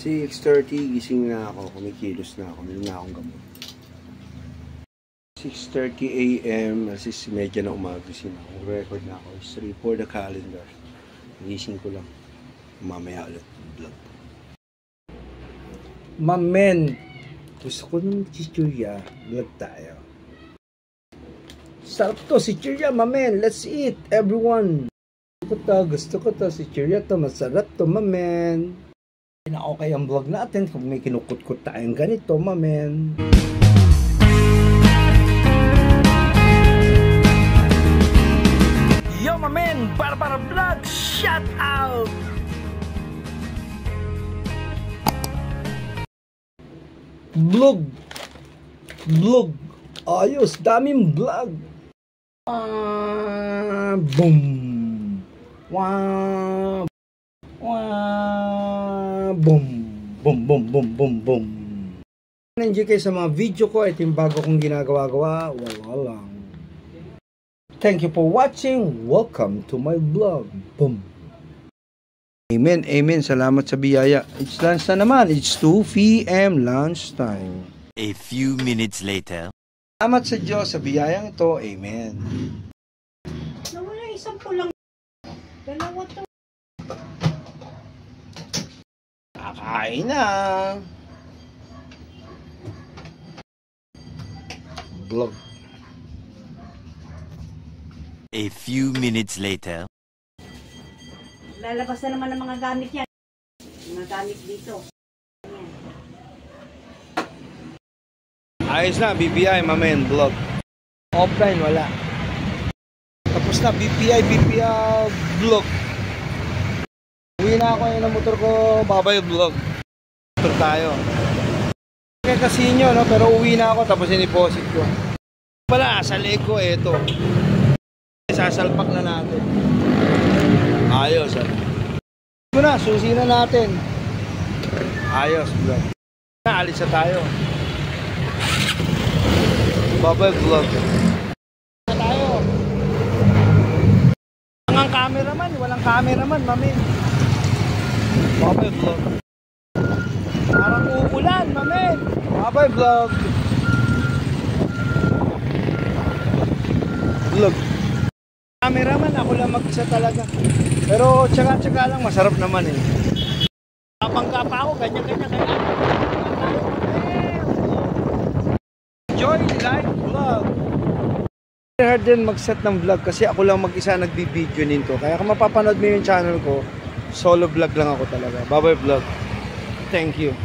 6:30, gising na ako, kumikilos na ako, meron na akong gamot. 6:30 AM, alas 6:30 na umaga, gising na ako, record na ako, history for the calendar. Gising ko lang, mamaya ulit vlog. Mamen, gusto ko ng chichurya, vlog tayo. Sarap to, chichurya, mamen, let's eat, everyone. Gusto ko to, chichurya to, masarap to, mamen. Na okay ang vlog natin kung may kinukut-kut tayong ganito, mamen. Yo, mamen! Para vlog! Shout out! Vlog! Ayos! Daming vlog! Boom! Wow! Boom. Enjoy kayo sa mga video ko. Ito yung bago kong ginagawa-gawa. Wala lang. Thank you for watching. Welcome to my vlog. Boom. Amen. Salamat sa biyaya. It's lunch na naman. It's 2 PM lunch time. A few minutes later. Salamat sa Diyos sa biyayang ito. Amen. Nawala isang pulang. Dalawa to. Kakain na. Vlog. A few minutes later. Lalabas na naman ang mga gamit yan. Mga gamit dito. Ayan. Ayos na, BPI, mamen, vlog. Offline, wala. Tapos na, BPI, vlog. Uwi na ako ng motor ko, babay vlog. Motor tayo. Kaya kasi nyo, no? Pero uwi na ako, tapos iniposit ko. Pala, sa leg ko, eto. Sasalpak na natin. Ayos, Ito na, susi na natin. Ayos, vlog. Alis na tayo. Babay vlog. Tayo. Walang cameraman, mami. Babay vlog. Parang uulan, mami. Babay vlog. Vlog. Cameraman, ako lang mag-isa talaga. Pero tsaga-tsaga lang, masarap naman eh. Kapangka pa ako, ganyan-ganyan. Enjoy live vlog. Hard din mag-set ng vlog kasi ako lang mag-isa nagbi-video nito. Kaya kung mapapanood mo yung channel ko, solo vlog lang ako talaga. Bye-bye vlog. Thank you.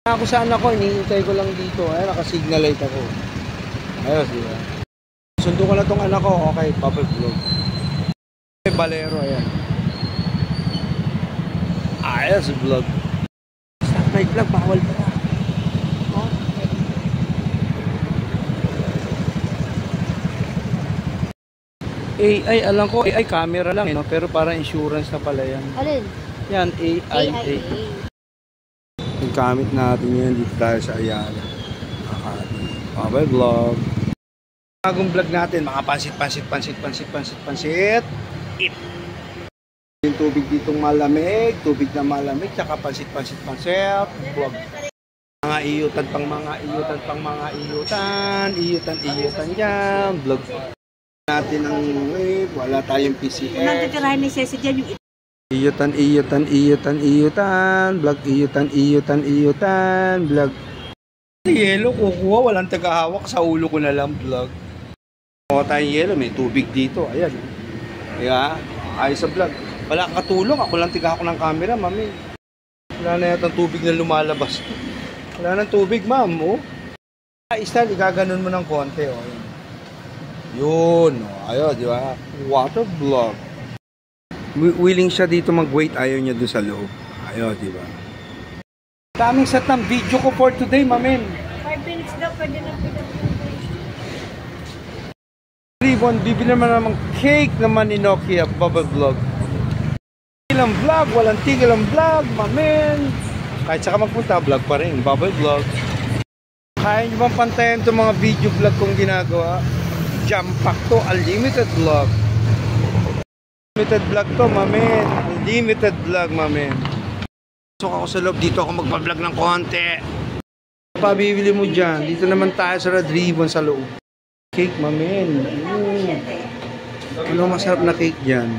Ako saan ako, iniintay ko lang dito. Ayan, naka-signal light ako. Ayos, diba? Sundo ko na tong anak ko. Okay, bye-bye vlog. Okay, balero, ayan. Ayos, vlog. Stop night vlog, bawal pa. AI, alam ko, AI camera lang, no? Pero parang insurance na pala yan. Alin? Yan, AI. Yung gamit natin yan dito tayo sa Ayala. Bye vlog. Bagong vlog natin, mga pansit. Eat. Yung tubig ditong malamig, tsaka pansit. Vlog. Mga iyutan dyan. Vlog. Natin ang wave, wala tayong PCX. Kung natitirahin ni Ceci dyan yung iyutan, vlog, iyutan, vlog. Yelo, kukuha, walang tagahawak, sa ulo ko na lang, vlog. Kuha tayong yelo, may tubig dito, ayan. Kaya, ayos sa vlog. Wala kang katulong, ako lang tigahawak ng camera, mami. Wala na yatang tubig na lumalabas. Wala nang tubig, ma'am, oh. Style, igaganon mo ng konti, oh. Yun, ayun, di ba? Water vlog. Willing siya dito mag-wait, ayaw niya doon sa loob. Ayun, di ba? Daming set ng video ko for today, mamen. 5 minutes daw, pwede na. Ribbon, bibili naman namang cake naman ni Nokia, Baba Vlog. Ilang vlog, walang tigil ang vlog, mamen. Kahit saka magpunta, vlog pa rin, Baba Vlog. Kaya nyo bang pantayan itong mga video vlog kong ginagawa? Jump pack to, unlimited vlog. Unlimited vlog to, mamen. Unlimited vlog, mamen. Pasok ako sa loob. Dito ako magpa-vlog ng konti. Pabibili mo dyan. Dito naman tayo sa Red Ribbon sa loob. Cake, mamen. Ano masarap na cake dyan?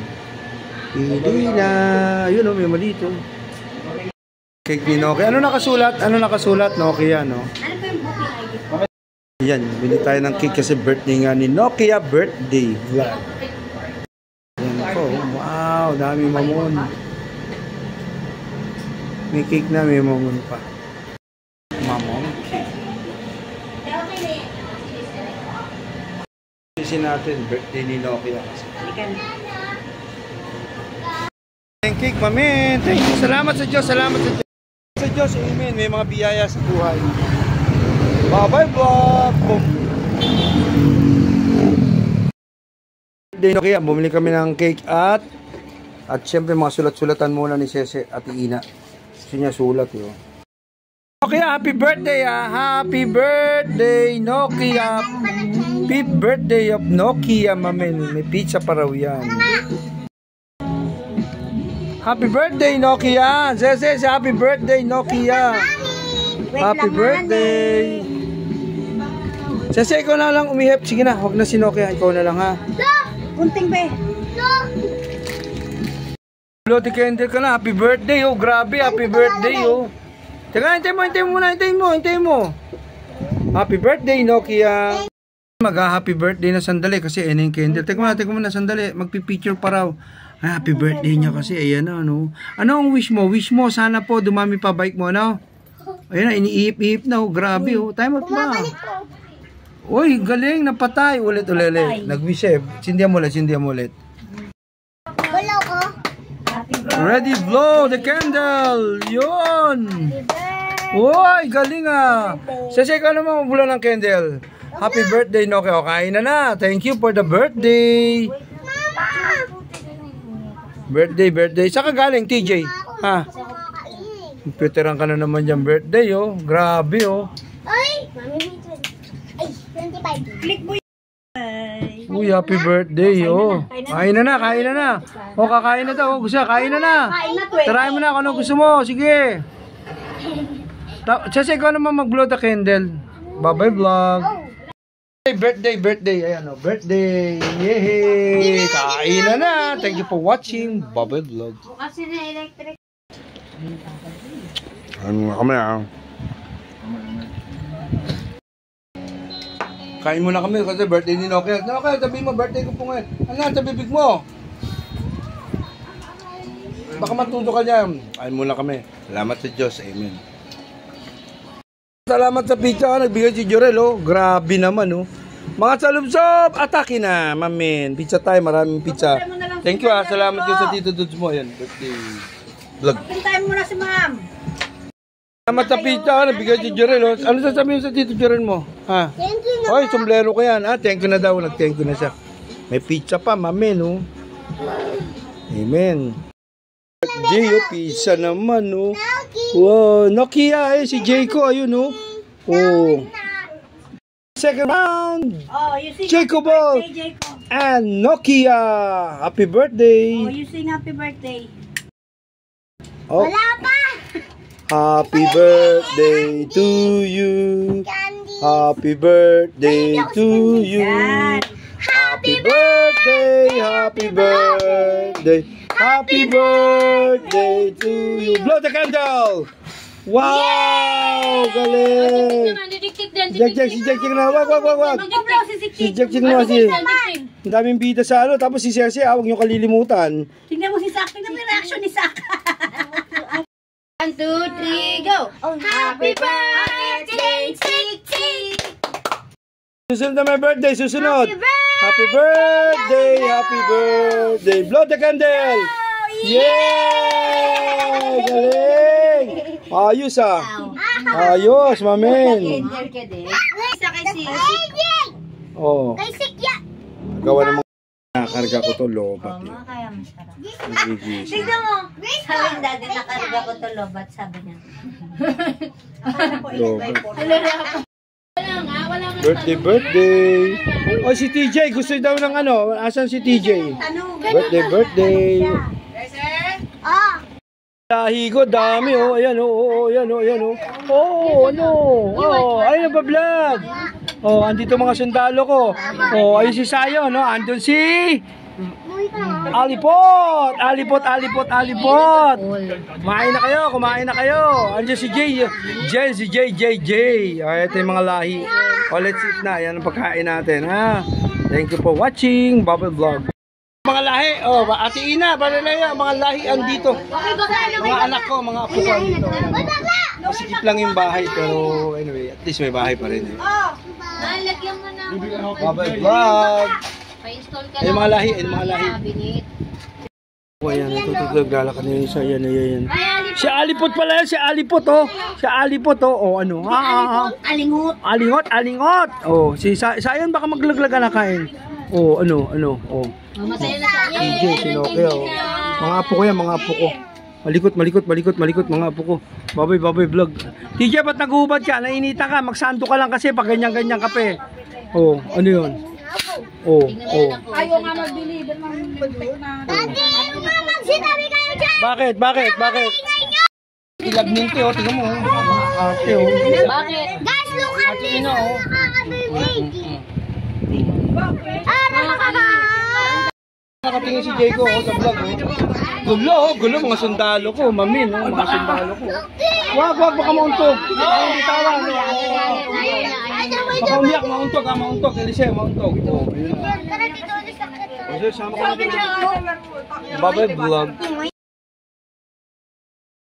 Pili na. Ayun o, may malito. Cake ni Nokia. Ano nakasulat? Ano nakasulat? Nokia, no? Ano ba yung booking ID? Ayan, bili tayo ng cake kasi birthday nga ni Nokia birthday vlog. Ayan ako. Wow, dami mamon. May cake na, may mamon pa. Mamon cake. Kasi natin, birthday ni Nokia kasi. Thank cake, mamen. Thank you. Salamat sa Diyos. Salamat sa Diyos. Sa Diyos, amen. May mga biyaya sa buhay. Bye-bye, vlog. Birthday Nokia. Bumili kami ng cake at syempre mga sulat-sulatan muna ni Sese at Ina. Gusto niya sulat yun. Nokia, happy birthday Happy birthday Nokia. Happy birthday of Nokia, mamen. May pizza pa raw yan. Happy birthday Nokia. Sese, happy birthday Nokia. Happy birthday. Sese, ikaw na lang umihip. Sige na, huwag na si Nokia. Ikaw na lang ha. Kunting be. Bloody candle ka na. Happy birthday oh. Grabe, happy birthday oh. Teka, hintayin mo. Happy birthday Nokia. Mag-happy birthday na sandali kasi yung candle. Teka mo na sandali. Magpipicture pa raw. Ay, happy birthday niya kasi. Ayan na, ano. Ano ang wish mo? Wish mo, sana po dumami pa bike mo, ano? Ayan na, iniihip-ihip na. Oh. Grabe, oh. Time out ba? Uy, galing. Napatay. Ulit. Nag-wish eh. Sindihan mo ulit. Wala ko. Ready, blow the candle. Yun. Uy, galing ah. Sese, ka naman magbula ng candle. Happy birthday, Nokia. O, kain na. Thank you for the birthday. Birthday. Saan ka galing, TJ? Ha? Veteran ka na naman dyan birthday, oh. Grabe, oh. Ay! Mami, 25. Click mo yun. Uy, happy birthday, oh. Kain na. O, kakain na daw. Gusto, kain na. Tarayin mo na kung ano gusto mo. Sige. Sase, ikaw naman mag-blow the candle. Bye-bye, vlog. Birthday. Ayan o, birthday. Yehey! Kain na. Thank you for watching. Bye-bye, vlog. Bukas na electric. Ano kami ah. Kain muna kami kasi birthday ni Nokia. Nokia, sabihin mo, birthday ko po ngayon. Ano sa bibig mo? Baka matuto ka dyan. Kain muna kami. Salamat sa Diyos. Amen. Salamat sa pizza. Nagbigay si Jorel, oh. Grabe naman, oh. Mga salubsob, atake na, mamen. Pizza tayo, maraming pizza. Thank you, ah. Salamat ko sa Tito Dudes mo. Ayan, birthday vlog. Pintayin mo na si ma'am. Salamat sa pizza, nagbigay si Jorel, oh. Ano sasabihin sa Tito Jorel mo? Ha? Thank you na. Oy, sombrero ko yan. Ah, thank you na daw. Nag-thank you na siya. May pizza pa, mamen, oh. Amen. Birthday, oh. Pizza naman, oh. Wow, Nokia, eh. Si Jayco, ayun, oh. Oh. Second round. Oh, you sing Jacob happy birthday, Jacob. And Nokia. Happy birthday. Oh, you sing happy birthday. Oh. Wala pa. Happy birthday to you. Happy birthday to you. Happy birthday. Happy to you. Blow the candle. Wow! Galing! Si Jack na. Wag. Si Jack na. Ang daming bida sa ano. Tapos si Cersei, huwag nyo kalilimutan. Tingnan mo si Sak. Tingnan mo yung reaction ni Sak. 1, 2, 3, go! Happy birthday, Chick! Susunod na may birthday. Susunod. Happy birthday. Blow the candle. Yeah! Galing! Ayos ah. Ayos, mamen. Isa kay si... Oh. Kay Sikya. Gawa naman. Nakarga ko to lobat. Kaya masarap. Gigising. Tignan mo. Sabi ni Daddy, nakarga ko to lobat, sabi niya. Lobat. Birthday. Oh, si TJ. Gusto daw ng ano. Asan si TJ? Birthday. Ah. Lahi ko, dami oh. Ayan oh, ayan oh, ayan oh. Oh, ano? Oh, ayun na ba vlog? Oh, andito mga sundalo ko. Oh, ayun si Sayo, no? Andun si Alipot! Alipot, alipot, alipot! Kumain na kayo. Andiyan si JJ. Oh, ito yung mga lahi. Oh, let's eat na. Yan ang pagkain natin, ha? Thank you for watching Bubble Vlog. Mga lahi, oh, Ate Ina, Barilea, mga lahi andito. Mga anak ko, mga apo ko andito. Masikip lang yung bahay, pero anyway, at least may bahay pa rin. Nalagyan mo na. Bubble Vlog! Pa-install ka Ay, lang. mga lahi, ay, mga lahi. Cabinet. Oh, ayan, tututulog, lalakad na yun siya, yan. Si Alipot pala yan, si Alipot, oh. Si Alipot, oh. Oh, ano? Alingot. Alingot. Oh, si Sayon baka maglaglaga na kain. Oh, ano, oh. Masaya na siya. DJ, sinoke, oh. Mga apo ko yan, mga apo ko. Malikot, mga apo ko. Babay vlog. TJ, ba't naguhubad ka? Nainita ka, magsando ka lang kasi pag ganyan-ganyan kape. Oh, ano yun? Oh. Ayaw nga mag-deliver ng perfect na. Daddy, umamang sinabi kayo dyan. Bakit? Ilag ninti, oh. Tingnan mo, oh. Ate, oh. Bakit? Guys, look at this. oh. Nakatingin si Jayco, oh, sa vlog, oh. Gulo, mga sundalo ko, mamin, oh, mga sundalo ko. Wag, baka mauntog. Ay, bitawan, baka umiyak, mauntog. Elise, mauntog. Oh, ayun na. Tara dito, Sama ko na. Bubble Vlog.